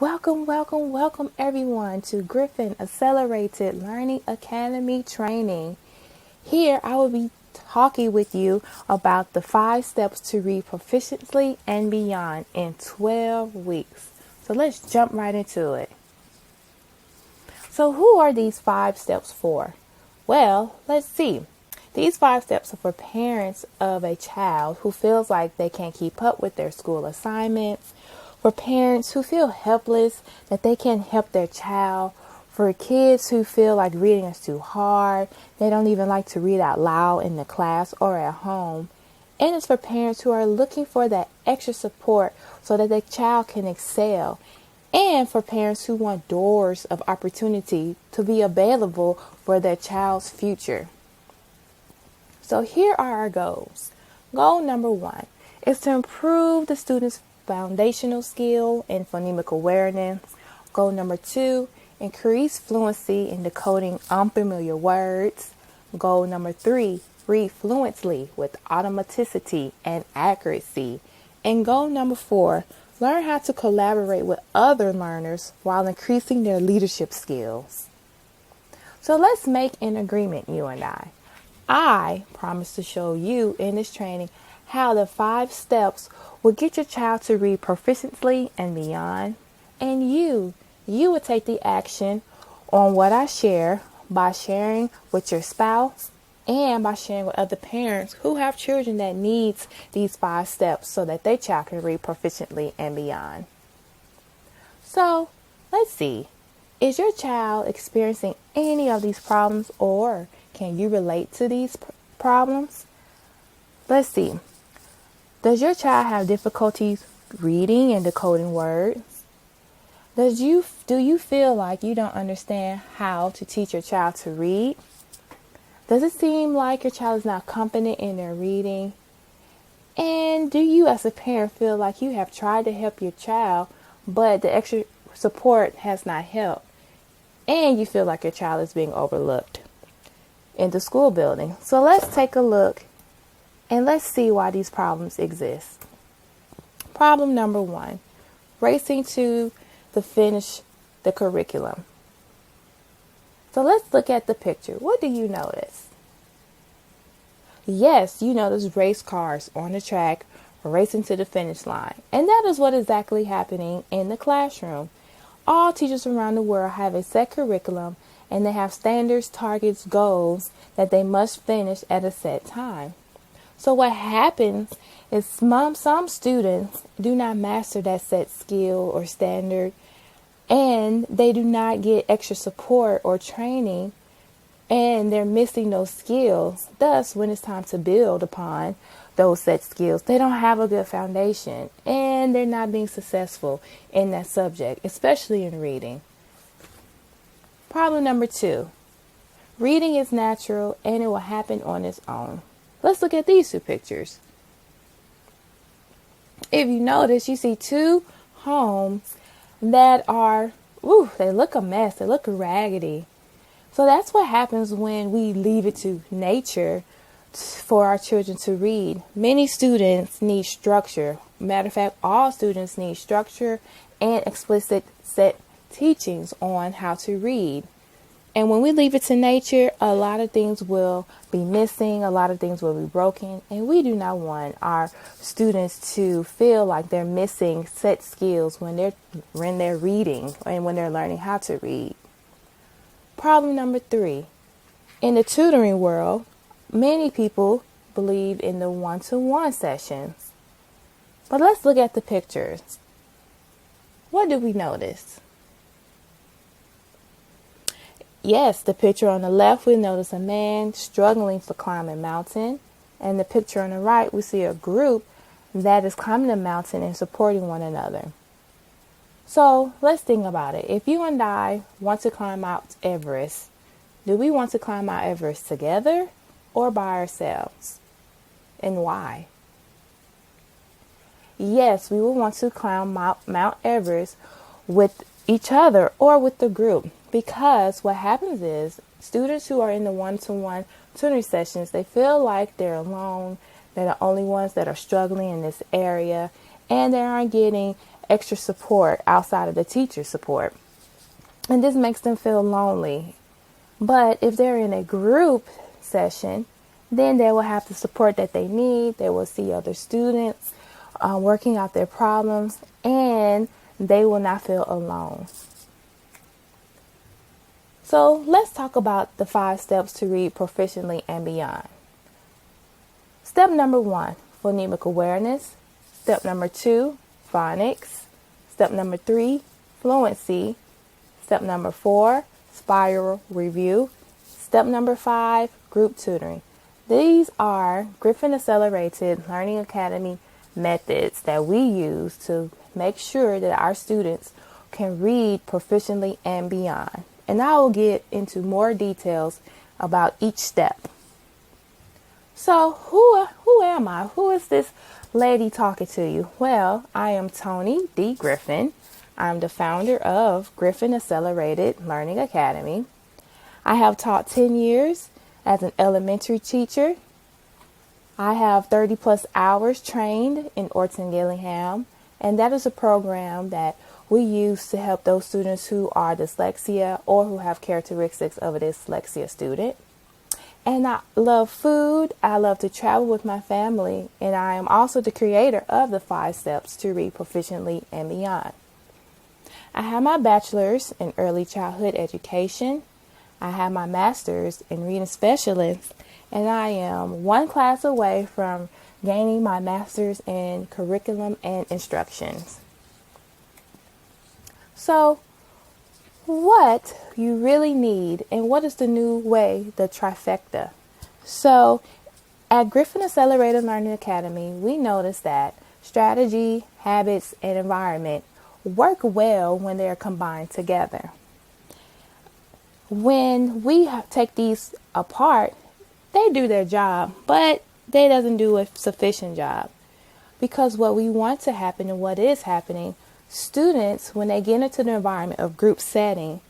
Welcome everyone to Griffin Accelerated Learning Academy training. Here I will be talking with you about the 5 steps to read proficiently and beyond in 12 weeks. So let's jump right into it. So who are these 5 steps for? Well, let's see. These 5 steps are for parents of a child who feels like they can't keep up with their school assignments, for parents who feel helpless that they can't help their child, for kids who feel like reading is too hard, they don't even like to read out loud in the class or at home. And it's for parents who are looking for that extra support so that their child can excel. And for parents who want doors of opportunity to be available for their child's future. So here are our goals. Goal number 1 is to improve the student's foundational skill in phonemic awareness. Goal number 2, increase fluency in decoding unfamiliar words. Goal number 3, read fluently with automaticity and accuracy. And goal number 4, learn how to collaborate with other learners while increasing their leadership skills. So let's make an agreement, you and I. I promise to show you in this training how the 5 steps will get your child to read proficiently and beyond. And you will take the action on what I share by sharing with your spouse and by sharing with other parents who have children that needs these 5 steps so that their child can read proficiently and beyond. So let's see. Is your child experiencing any of these problems, or can you relate to these problems? Let's see. Does your child have difficulties reading and decoding words? Do you feel like you don't understand how to teach your child to read? Does it seem like your child is not confident in their reading? And do you as a parent feel like you have tried to help your child, but the extra support has not helped? And you feel like your child is being overlooked in the school building. So let's take a look and let's see why these problems exist. Problem number 1, racing to finish the curriculum. So let's look at the picture. What do you notice? Yes, you notice race cars on the track racing to the finish line. And that is what is exactly happening in the classroom. All teachers around the world have a set curriculum, and they have standards, targets, goals that they must finish at a set time. So what happens is some students do not master that set skill or standard, and they do not get extra support or training, and they're missing those skills. Thus, when it's time to build upon those set skills, they don't have a good foundation, and they're not being successful in that subject, especially in reading. Problem number 2, reading is natural and it will happen on its own. Let's look at these 2 pictures. If you notice, you see 2 homes that are, they look a mess. They look raggedy. So that's what happens when we leave it to nature for our children to read. Many students need structure. Matter of fact, all students need structure and explicit set teachings on how to read. And when we leave it to nature, a lot of things will be missing, a lot of things will be broken, and we do not want our students to feel like they're missing set skills when they're reading and when they're learning how to read. Problem number 3. In the tutoring world, many people believe in the OnetoOne sessions. But let's look at the pictures. What do we notice? Yes, the picture on the left, we notice a man struggling to climb a mountain. And the picture on the right, we see a group that is climbing a mountain and supporting one another. So let's think about it. If you and I want to climb Mount Everest, do we want to climb Mount Everest together or by ourselves? And why? Yes, we will want to climb Mount Everest with each other or with the group, because what happens is students who are in the one-to-one tutoring sessions, they feel like they're alone. They're the only ones that are struggling in this area, and they aren't getting extra support outside of the teacher support. And this makes them feel lonely. But if they're in a group session, then they will have the support that they need. They will see other students working out their problems, and they will not feel alone. So let's talk about the 5 steps to read proficiently and beyond. Step number 1, phonemic awareness. Step number 2, phonics. Step number 3, fluency. Step number 4, spiral review. Step number 5, group tutoring. These are Griffin Accelerated Learning Academy methods that we use to make sure that our students can read proficiently and beyond. And I will get into more details about each step. So who am I? Who is this lady talking to you? Well, I am Toni D. Griffin. I'm the founder of Griffin Accelerated Learning Academy. I have taught 10 years as an elementary teacher. I have 30 plus hours trained in Orton Gillingham, and that is a program that we use to help those students who are dyslexia or who have characteristics of a dyslexia student. And I love food. I love to travel with my family, and I am also the creator of the 5 steps to read proficiently and beyond. I have my bachelor's in early childhood education. I have my master's in reading specialist, and I am 1 class away from gaining my master's in curriculum and instructions. So, what you really need, and what is the new way, the trifecta? So, at Griffin Accelerated Learning Academy, we noticed that strategy, habits, and environment work well when they are combined together. When we take these apart, they do their job, but they doesn't do a sufficient job. Because what we want to happen and what is happening, students, when they get into the environment of group setting,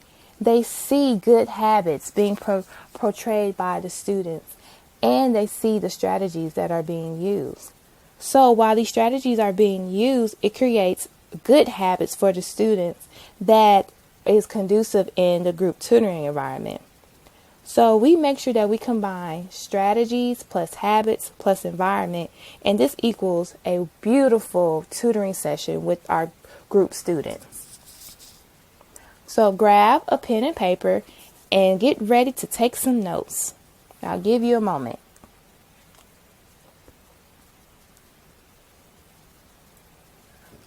they see good habits being portrayed by the students, and they see the strategies that are being used. So while these strategies are being used, it creates good habits for the students that is conducive in the group tutoring environment. So we make sure that we combine strategies plus habits plus environment, and this equals a beautiful tutoring session with our group students. So grab a pen and paper and get ready to take some notes. I'll give you a moment.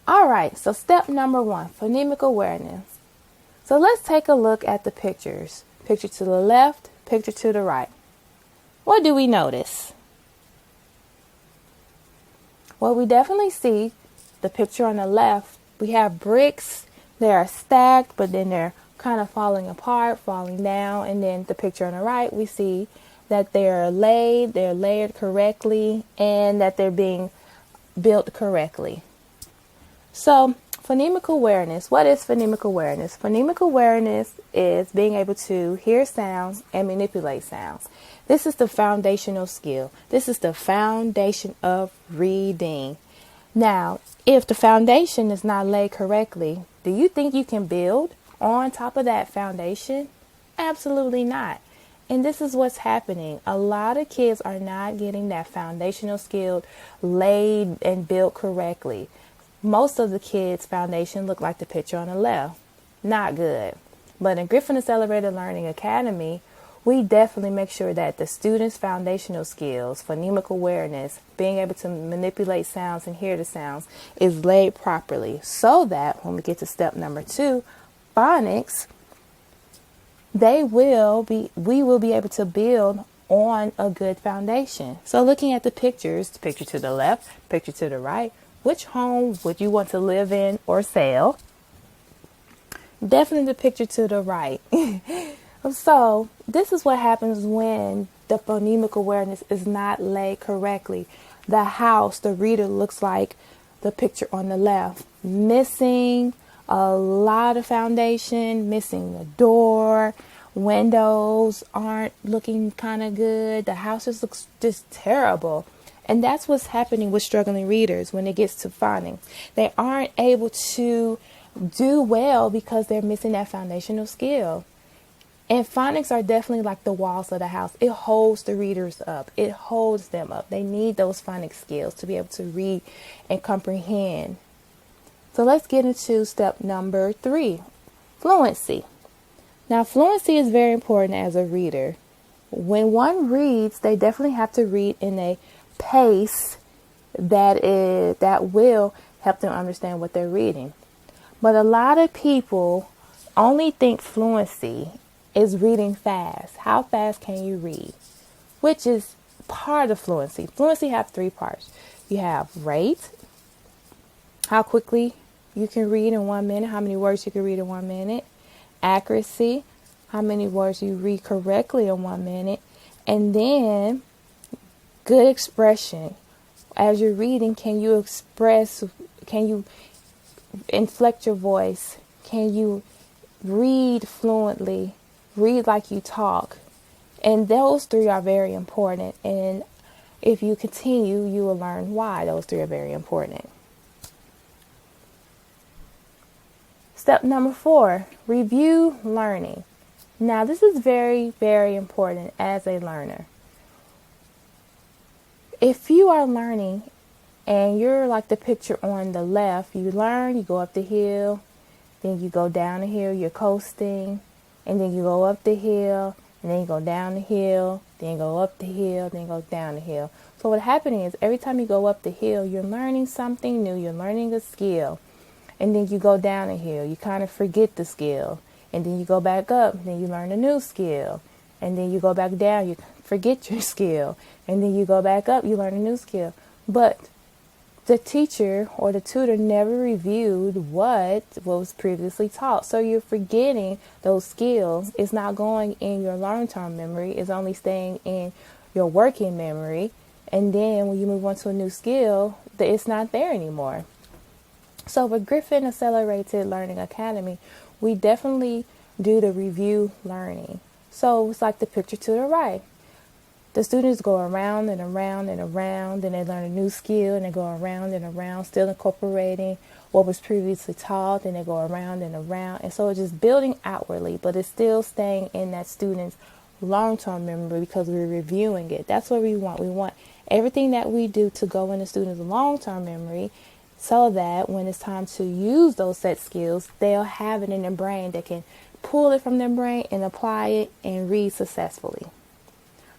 All right, so step number 1, phonemic awareness. So let's take a look at the pictures. Picture to the left, picture to the right. What do we notice? Well, we definitely see the picture on the left. We have bricks. They are stacked, but then they're kind of falling apart, falling down. And then the picture on the right, we see that they're layered correctly, and that they're being built correctly. So, phonemic awareness. What is phonemic awareness? Phonemic awareness is being able to hear sounds and manipulate sounds. This is the foundational skill. This is the foundation of reading. Now, if the foundation is not laid correctly, do you think you can build on top of that foundation? Absolutely not. And this is what's happening. A lot of kids are not getting that foundational skill laid and built correctly. Most of the kids' foundation look like the picture on the left. Not good. But in Griffin Accelerated Learning Academy, we definitely make sure that the students' foundational skills, phonemic awareness, being able to manipulate sounds and hear the sounds, is laid properly, so that when we get to step number 2, phonics, we will be able to build on a good foundation. So looking at the pictures, the picture to the left, picture to the right, which home would you want to live in or sell? Definitely the picture to the right. So this is what happens when the phonemic awareness is not laid correctly. The house, the reader looks like the picture on the left, missing a lot of foundation, missing the door, windows aren't looking kind of good. The house just looks just terrible. And that's what's happening with struggling readers when it gets to phonics. They aren't able to do well because they're missing that foundational skill. And phonics are definitely like the walls of the house. It holds the readers up. It holds them up. They need those phonics skills to be able to read and comprehend. So let's get into step number 3, fluency. Now, fluency is very important as a reader. When one reads, they definitely have to read in a pace that will help them understand what they're reading. But a lot of people only think fluency is reading fast. How fast can you read? Which is part of fluency. Fluency have 3 parts. You have rate, how quickly you can read in 1 minute, how many words you can read in 1 minute. Accuracy, how many words you read correctly in 1 minute. And then good expression. As you're reading, can you express, can you inflect your voice? Can you read fluently? Read like you talk? And those 3 are very important. And if you continue, you will learn why those 3 are very important. Step number 4, review learning. Now, this is very, very important as a learner. If you are learning and you're like the picture on the left, you learn, you go up the hill, then you go down the hill, you're coasting, and then you go up the hill, and then you go down the hill, then you go up the hill, then you go down the hill. So what's happening is every time you go up the hill, you're learning something new, you're learning a skill. And then you go down a hill, you kind of forget the skill. And then you go back up, then you learn a new skill. And then you go back down, you forget your skill. And then you go back up, you learn a new skill. But the teacher or the tutor never reviewed what was previously taught. So you're forgetting those skills. It's not going in your long-term memory. It's only staying in your working memory. And then when you move on to a new skill, it's not there anymore. So with Griffin Accelerated Learning Academy, we definitely do the review learning. So it's like the picture to the right. The students go around and around and around, and they learn a new skill, and they go around and around, still incorporating what was previously taught, and they go around and around. And so it's just building outwardly, but it's still staying in that student's long-term memory because we're reviewing it. That's what we want. We want everything that we do to go in the student's long-term memory, so that when it's time to use those set skills, they'll have it in their brain. They can pull it from their brain and apply it and read successfully.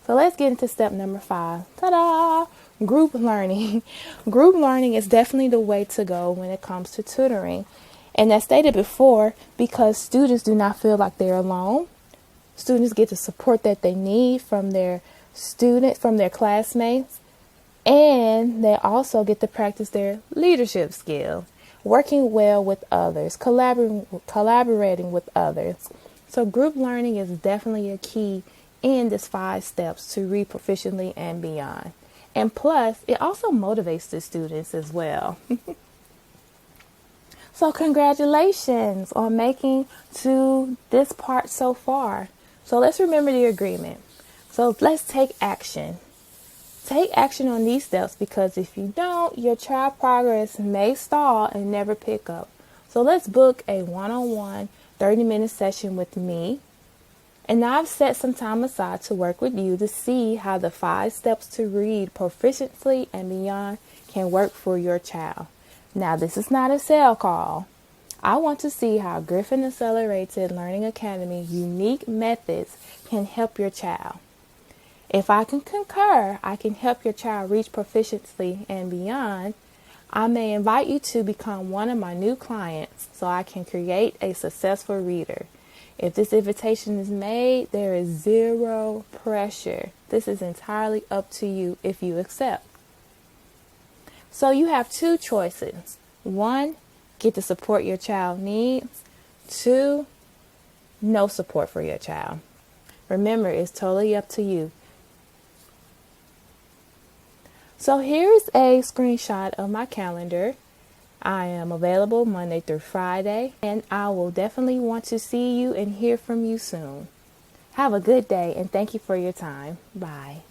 So let's get into step number 5. Ta-da! Group learning. Group learning is definitely the way to go when it comes to tutoring. And as stated before, because students do not feel like they're alone, students get the support that they need from their classmates. And they also get to practice their leadership skills, working well with others, collaborating with others. So group learning is definitely a key in this 5 steps to read proficiently and beyond. And plus, it also motivates the students as well. So congratulations on making to this part so far. So let's remember the agreement. So let's take action. Take action on these steps, because if you don't, your child progress may stall and never pick up. So let's book a one-on-one 30-minute session with me. And I've set some time aside to work with you to see how the 5 steps to read proficiently and beyond can work for your child. Now, this is not a sale call. I want to see how Griffin Accelerated Learning Academy unique methods can help your child. If I can concur, I can help your child reach proficiency and beyond. I may invite you to become one of my new clients so I can create a successful reader. If this invitation is made, there is 0 pressure. This is entirely up to you if you accept. So you have 2 choices. 1, get the support your child needs. 2, no support for your child. Remember, it's totally up to you. So here's a screenshot of my calendar. I am available Monday through Friday, and I will definitely want to see you and hear from you soon. Have a good day, and thank you for your time. Bye.